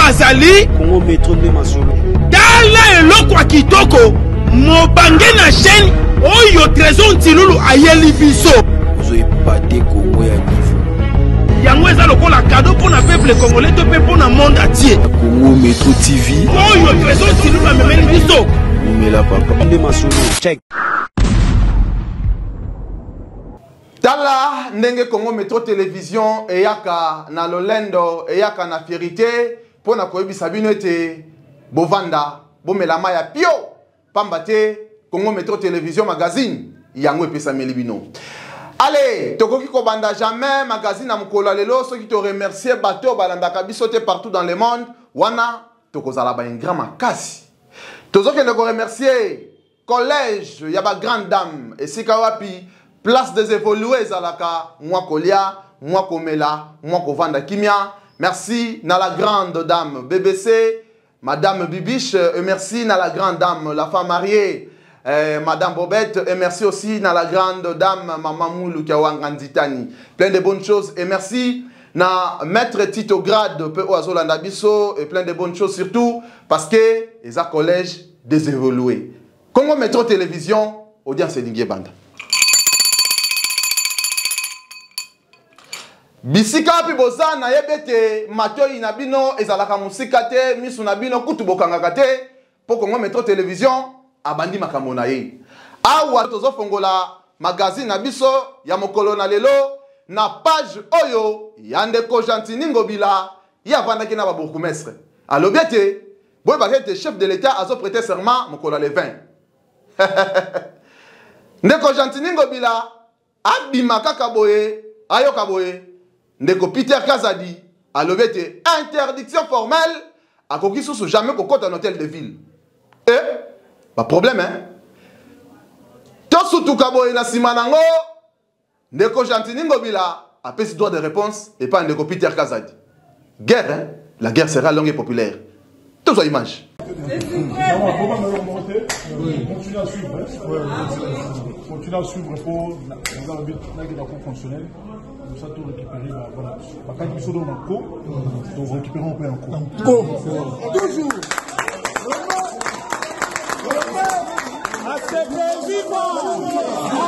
bazali Congo Métro de Masolo. tala eloko ya kitoko mobange na chaîne oyo trésor ntilulu ayeli biso Vous épatez Congo ya niveau. yango eza lokola cadeau pour na peuple congolais to pe pour na monde entier Congo Métro TV. oyo trésor ntilulu amemeli biso Numela papa. De Masolo. Check. Tala ndenge Congo Métro Télévision eyaka na lolendo eyaka na fierté pona koyebisa bino ete bovanda bomelama ya pio pamba te Congo Métro Télévision magazine yango epesameli bino. Allez, tokoki ko banda jamais magazine na mukolo lelo soki to remercier bato balandaka biso te partout dans le monde wana tokozala ba un grand makasi. Tozoke ne ko remercier collège ya ba grande dame esika wapi place des évolués Zalaka, moi Kolia, moi Komela, moi Kovanda Kimia. Merci na la grande dame BBC, Madame Bibiche, et merci na la grande dame, la femme mariée, Madame Bobette, et merci aussi na la grande dame, Maman Moulou Kawanganditani. Plein de bonnes choses, et merci na Maître Tito Grade, P.O. Azolanda Bisso, et plein de bonnes choses surtout, parce que les collège des évolués. Congo Métro Télévision, audience Lingué Banda. Bisika pi boza na yebete matoi na bino ezalaka musika te misu na bino kutu bokangaka te po Congo Métro Télévision abandi makambo na ye. Awa tozofongola magazine na biso ya mokolo na lelo na page oyo ya ndeko Gentini Ngobila ya vandaki na ba bourgmestre. Alobiete boy bakete chef de l'état azo prêter serment mokolo le 20. Ndeko Gentini Ngobila abima kaka boye ayoka boye. Ndeko Peter Kazadi a levé interdiction formelle à Kokisousou jamais qu'au côté d'un hôtel de ville. Et, pas problème, hein? Tosutu Kabo et Nasimanango, Ndeko Gentini Ngobila a fait ce droit de réponse et pas Ndeko Peter Kazadi. Guerre, hein? La guerre sera longue et populaire. Tous aux images. Continuez à suivre. Continuez à suivre pour la fonctionnelle. Comme ça, tout récupérer. Voilà. Quand il faut un co, donc récupérer un peu un co. Toujours. ACP vivant!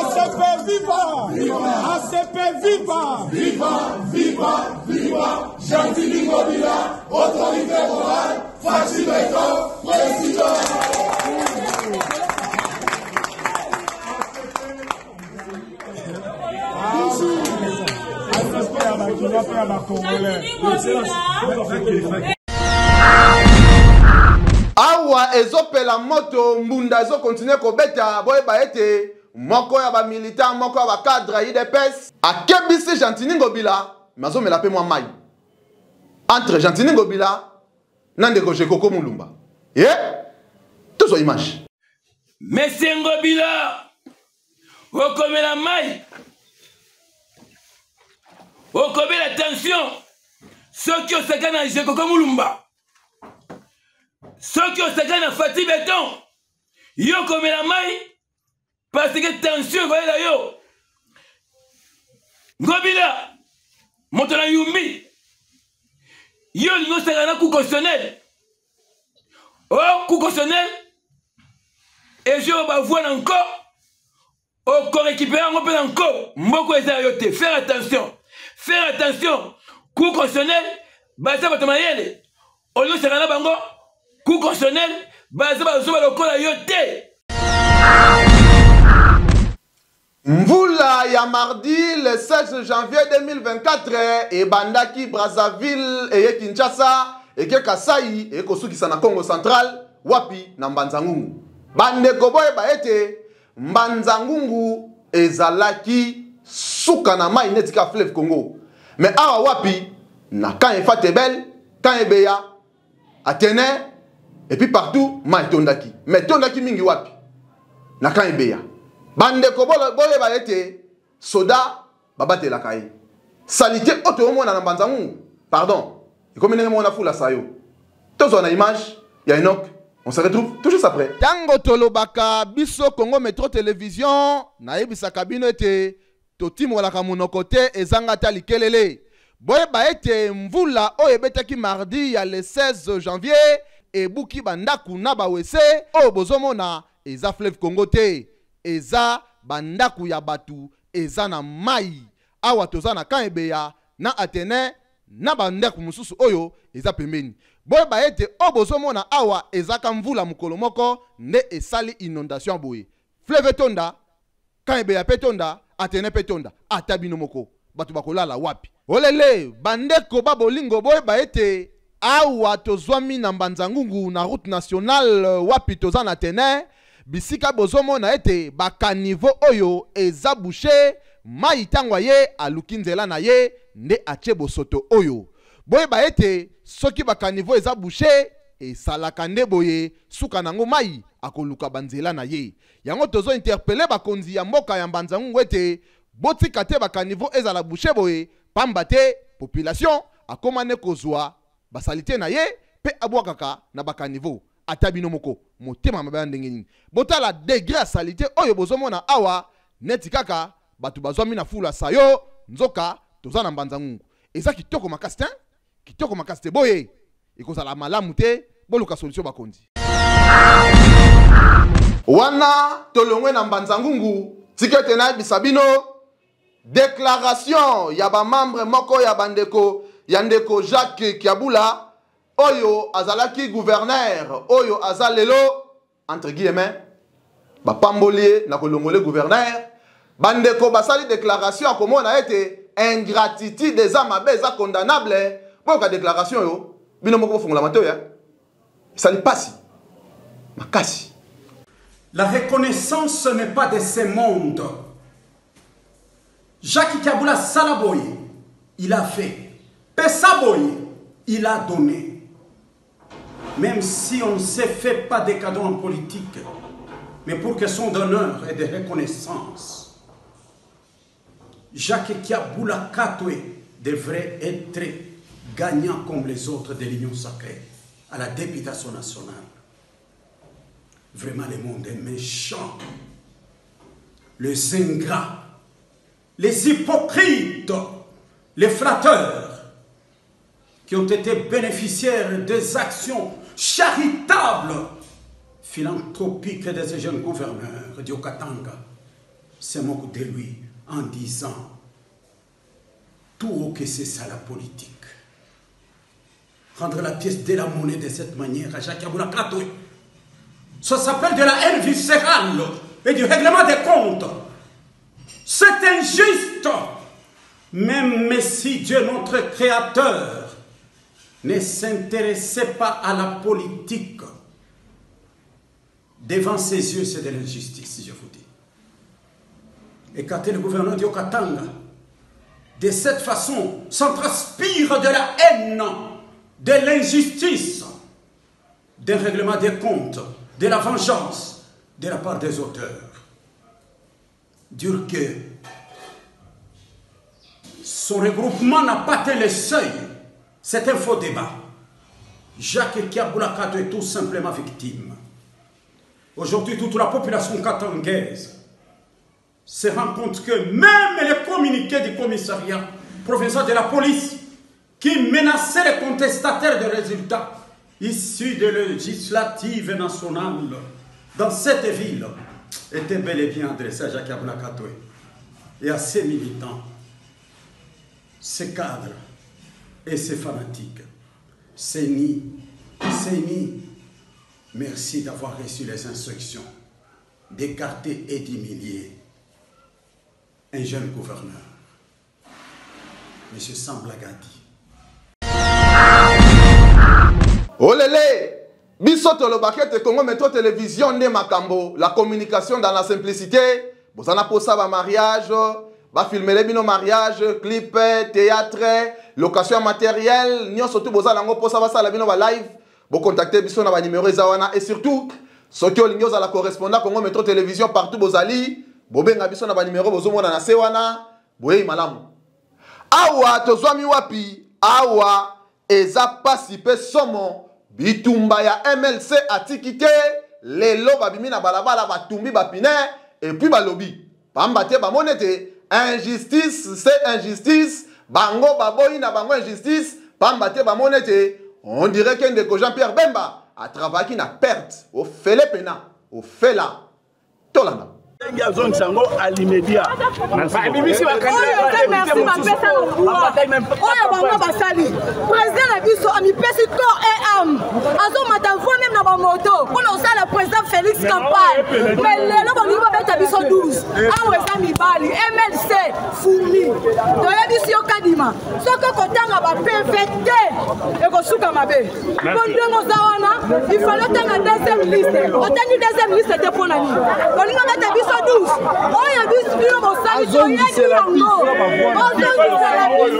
ACP vivant! ACP vivant! Vivant! Vivant! Vivant! Gentili Ngobila, autorité morale, facilitateur, président! Awa ezopela moto mbunda ezo continue kobeta boye baete moko ya ba militant moko ya ba cadre IDPS akebisi Gentini Ngobila mazo mela pe moi mai entre Gentini Ngobila na ndeko Jekoko Mulumba tous aux images. Monsieur Ngobila okomela mai okobela attention soki osaka na Jekoko Mulumba soki osaka na Fati Beton yo komela mai parce que tension koyela yo Ngobila moto na yumbi yo lingo osaka na coup constitutionnel coup constitutionnel et je vais voir encore au récupérer encore mboko eza yo te faire attention. Faire attention, coup constitutionnel, basa batamayele. Ono serana bango, coup constitutionnel, basa bazuba lokola yote. Mvula ya mardi le 16 janvier 2024 et Bandaki Brazzaville et Kinshasa et Kasai et Kosukisa na Congo central wapi na Mbanzangungu. Bande koboye baete Mbanzangungu ezalaki suka na mai netika fleuve Congo. Mais awa wapi na quand Fatebel, quand Ebeya, Atene et puis partout mai tondaki. Mais tondaki mingi wapi na quand Ebeya. Bande koboye baete soda babate la kai. Salité auto mona na Mbanzangungu. Pardon. Et comme on a foula sayo. Tous on a image, il y a Enoch. On se retrouve tout juste après. Tango Tolobaka, Biso Congo Métro Télévision, Naïbisa Kabino était, Toti Molaka Monokote et Zangata Likelele. boyeba ete mvula oyo ebetaki mardi ya le 16 janvier ebuki bandaku na bawese oyo bozomona eza fleuve Congo te, eza bandaku ya batu eza na mai. Awa toza na Kanyebeya na Atene na bandaku mususu oyo eza pembeni. Boyeba ete oyo bozomona awa ezaka mvula mukolo moko nde esali inondation boye. Fleuve tonda, Kanyebeya pe tonda, Atene pe tonda, ata bino moko batu bakolala wapi. Olele bandeko babolingo boyeba ete awa tozwami na Mbanzangungu na route nationale wapi toza na Atene, bisika bozomona ete bakanivo oyo eza bouché, mai tangwa ye aluki nzela na ye nde ache bosoto oyo. Boyeba ete soki bakanivo eza bouché esalaka nde boye suka nango mai akoluka banzela na ye. Yango tozo interpeller bakonzi ya mboka ya Mbanzangungu ete botika te bakanivo ezala bouché boye, pamba te population akomane kozwa basalite na ye pe abwakaka na bakanivo ata bino moko motema mabaya ndenge nini. Botala degré ya salite oyo bozomona awa neti kaka batu bazwami na fula sayo nzoka toza na Mbanzangungu. Eza kitoko makasi te, kitoko makasi te boye ekozala malamu te, boluka solution bakonzi. Wana tolongwe na Mbanzangungu tikete na bisabino déclaration ya ba membre moko ya bandeko ya ndeko Jacques Kiabula oyo azalaki gouverneur oyo azalelo entre guillemets ba pambolier na kolongole gouverneur bandeko basali déclaration akomona ete ingratitude des âmes eza condamnable boka déclaration yo bino moko fongola mato ya sali pasi makasi. La reconnaissance n'est pas de ce monde. Jacques Kiabula Salaboye, il a fait. Pessaboye, il a donné. Même si on ne se fait pas des cadeaux en politique, mais pour question d'honneur et de reconnaissance, Jacques Kiabula Katwe devrait être gagnant comme les autres de l'Union sacrée à la députation nationale. Vraiment, le monde est méchant. Les ingrats, les hypocrites, les flatteurs qui ont été bénéficiaires des actions charitables, philanthropiques de ce jeune gouverneur d'Okatanga se moquent de lui en disant tout que c'est ça la politique. Rendre la pièce de la monnaie de cette manière à Jacques Kiabula Katwe, ça s'appelle de la haine viscérale et du règlement des comptes. C'est injuste. Même si Dieu, notre Créateur, ne s'intéressait pas à la politique, devant ses yeux, c'est de l'injustice, je vous dis. Et quand le gouverneur d'Okatanga, de cette façon, s'en transpire de la haine, de l'injustice, d'un règlement des comptes, de la vengeance de la part des auteurs. Dire que son regroupement n'a pas atteint le seuil, c'est un faux débat. Jacques Kiabula Katwe est tout simplement victime. Aujourd'hui, toute la population katangaise se rend compte que même les communiqués du commissariat provincial de la police qui menaçaient les contestataires de résultats issus de législative nationale dans cette ville était bel et bien adressé à Jacques Kiabula Katwe et à ses militants, ses cadres et ses fanatiques. Séni, merci d'avoir reçu les instructions d'écarter et d'humilier un jeune gouverneur, M. Samblagadi. Olele, bisoto lo bakete Congo Metro Télévision ne makambo, la communication dans la simplicité, bozana posa ba mariage, ba filmer les bino mariage, clip, théâtre, location matériel, nyo surtout bozana ngo posa ba sala bino ba live, bo contacter biso na ba numéro ezawana et surtout soki olingo za la correspondant Congo Metro Télévision partout bozali, bobenga biso na ba numéro bozomona na sewana, boye malamu. Awa tozwami wapi? Awa eza pasi pe somo bitumba ya MLC atikite lelo babimi na balabala batumbi bapine et puis balobi pamba te bamonete injustice c'est injustice bango baboyi na bango injustice pamba te bamone te on dirait que ndeko Jean-Pierre Bemba a travaillé na perte au fele pena au fela tolanda Sango à l'immédiat. Merci président la biso ami pesi corps et âme. Azo mata voix même na moto. Pour on ça le président Félix campagne. Mais lelo bango ba beta biso 12. Awe za mibali MLC fourmi. To ya biso kadima. Soko kotanga ba PVT et ko suka mabe. Bondongo zawana, il fallait tanga deuxième liste. Otani deuxième liste te pona ni. Olinga beta biso 12. Oh ya biso bino mo sali to ya ki yango. Ozo la biso.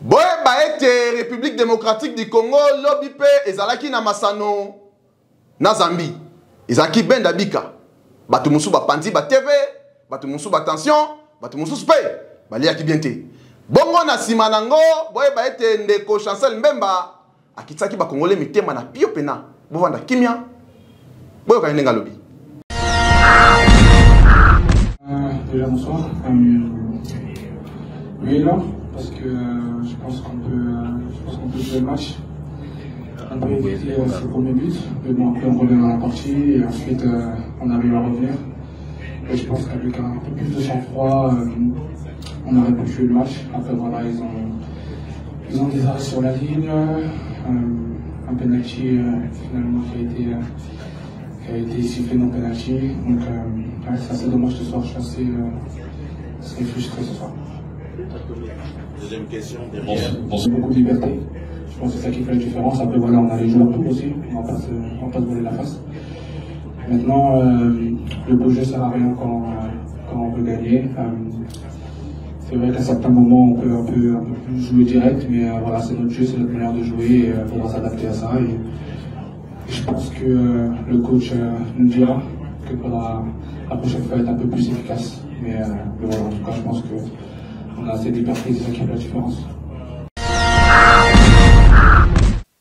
Boye baete République démocratique du Congo lobby pe ezalaki na masano na Zambie ezalaki benda bika batu musu ba pandi ba TV batu musu ba tension batu musu pe baliaki bien te bongo na sima nango boye baete ndeko Chancel Mbemba akitsaki ba Congolais mitema na pio pena bovanda kimia boye kainenga lobby. Déjà bonsoir. Oui, là, parce que je pense qu'on peut jouer le match. On peut éviter ce premier but, mais bon, après on revient dans la partie et ensuite on arrive à revenir. Et je pense qu'avec un peu plus de sang-froid, on aurait pu jouer le match. Après voilà, ils ont des arrêts sur la ligne, un penalty finalement qui a été sifflé non penalty. Donc c'est assez dommage ce soir, je suis assez frustré ce soir. Deuxième question, c'est beaucoup de liberté. Je pense que c'est ça qui fait la différence. Après voilà, on a les joueurs tout aussi, on va pas se voler la face. Maintenant, le beau jeu sert à rien quand on veut gagner. C'est vrai qu'à certains moments on peut un peu plus jouer direct, mais voilà, c'est notre jeu, c'est notre manière de jouer et il faudra s'adapter à ça. Et je pense que le coach nous dira que la prochaine fois être un peu plus efficace. Mais voilà, en tout cas, je pense qu'on a assez de liberté, c'est ça qui fait la différence.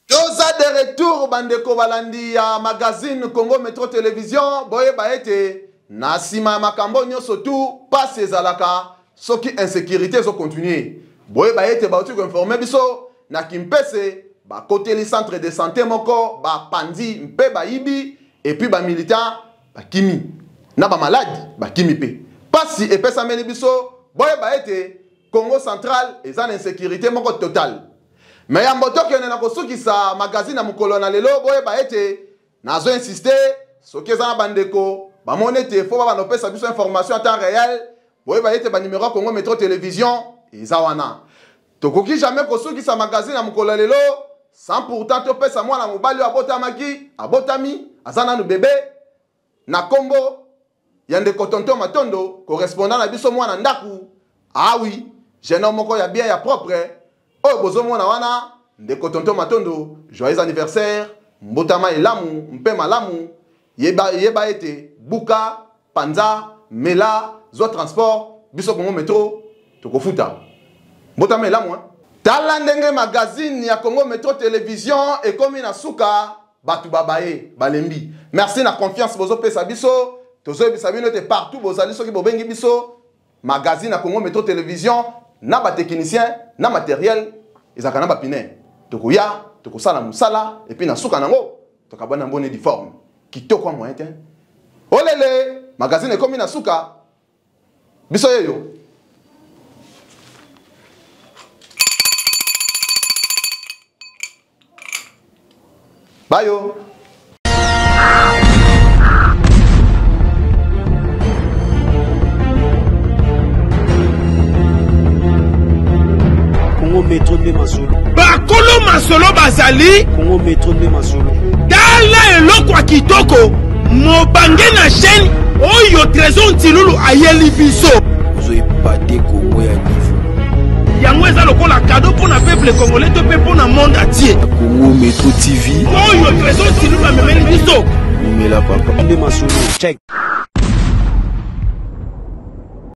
Doza de retour bandeko balandi ya magazine Congo Metro Télévision boye baete na sima makambo nyoso tout passe ezalaka soki insécurité zo continuer boye baete ba otu informer biso na Kimpese ba côté le centre de santé moko ba pandi mpe ba ibi et puis ba militant ba kimi na ba malade ba kimi pe pasi epesa meni biso boye baete Congo central eza na insécurité moko totale. Mais ya mboto kene na kosukisa magazine na mukolo na lelo boye baete nazo insister soki eza na bandeko bamone te fo ba banopesa biso information en temps réel boye baete ba numéro Congo Metro Télévision eza wana tokoki jamais kosukisa magazine na mukolo lelo sans pourtant topesa mwana mobali abotami azana no bébé na kombo ya ndeko tonton Matondo correspondant na biso mwana ndaku ah oui jeune homme moko ya bien ya propre. Oh, bozomona wana ndeko tonton Matondo joyeux anniversaire mbotama elamu mpe malamu yeba ete buka panza mela zo transport biso Congo Metro tokofuta mbotama elamu tala ndenge magazine ya Congo Metro Télévision ekomi na suka batu babaye balembi merci na confiance bozo pesa biso tozo bisa bino te partout bozali soki bobengi biso magazine ya Congo Metro Télévision na ba technicien na matériel ezaka na ba pine tokoya tokosala musala et puis na suka nango tokabana mbone di forme kitoko moyen te olele magazine ekomi na suka biso yeyo bayo Congo Métro de Masolo. bakolo masolo bazali Congo Métro de Masolo. tala eloko ya kitoko mobange na chaîne oyo trésor ntilulu ayeli biso Vous avez pas des Congo à niveau. yango eza lokola cadeau pour na peuple congolais to pe pour na monde entier Congo Métro TV. oyo trésor ntilulu amemeli biso Mais là papa. De Masolo. Check.